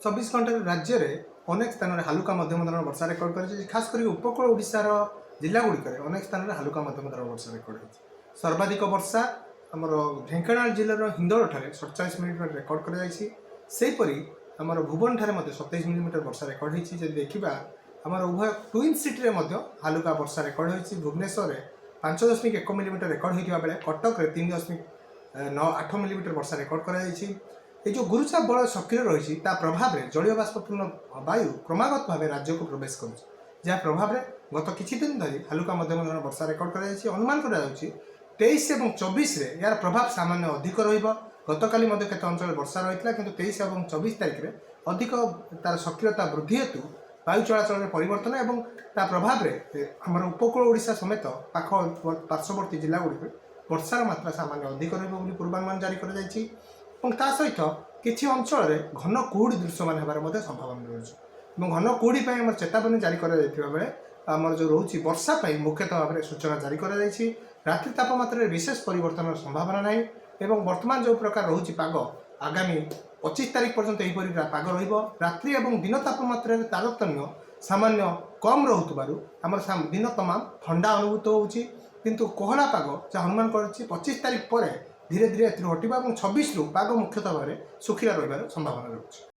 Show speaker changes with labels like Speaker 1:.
Speaker 1: चौबीस घंटे राज्य में अनेक स्थान में हालुका मध्यम धरण वर्षा रेकर्ड कर खास कर उपकूल ओडिशार जिलागुड़िक अनेक स्थान में हालुका मध्यम धरण वर्षा रेकर्ड हो सर्वाधिक वर्षा आमर ढेंकानाल जिलार हिंदोल ठारे 47 मिनिट रेकर्ड करपरी आमर भुवन ठारे 27 मिलीमीटर वर्षा रेकर्ड होती देखा आमर उभय ट्विन सिटी में हालुका वर्षा रेकर्ड होती भुवनेश्वर में 5.1 मिलीमीटर रेकर्ड होता बेले कटक में 3.8 मिलीमीटर वर्षा रेकर्ड कर जो गुरुचाप बल सक्रिय रही प्रभाव में जलीय बाष्पूर्ण वायु क्रमागत भाव राज्य को प्रवेश कर प्रभाव में गत किछि दिन धरी हालुका मध्यम धरण वर्षा रेकर्ड कर अनुमान कर 23 और 24 यार प्रभाव सामान्य अधिक रतकाली केते अंचल वर्षा रही कि 23 और 24 तारिख में अधिक तार सक्रियता वृद्धि हेतु वायु चलाचल में परिवर्तन और ता प्रभाव में आम उपकूल ओडिशा समेत पाख पार्श्ववर्ती जिलागुड़ी वर्षार मात्रा सामान्य अधिक रही पूर्वानुमान जारी कर सहित किसी अंचल घन कुहुड़ी दृश्यमान होबार संभावना रही घन कुहुड़ी आम चेतावनी जारी कर आमर जो रोचे वर्षा मुख्यतः भाव में सूचना जारी कर रात्रि तापमात्रा विशेष परिवर्तन संभावना ना एवं वर्तमान जो प्रकार रोचे पाग आगामी 25 तारिख पर्यंत यहीपरि पाग रात्रि और दिन तापमात्रा तारतम्य सामान्य कम रोथुबारु आमर दिन तमाम ठंडा अनुभूत होउछि किंतु कोहला पाग जहाँ अनुमान कर 25 तारिख पर धीरे धीरे हटिबा और 26 रु पाग मुख्यतः भाव में सुखिला रही संभावना रही।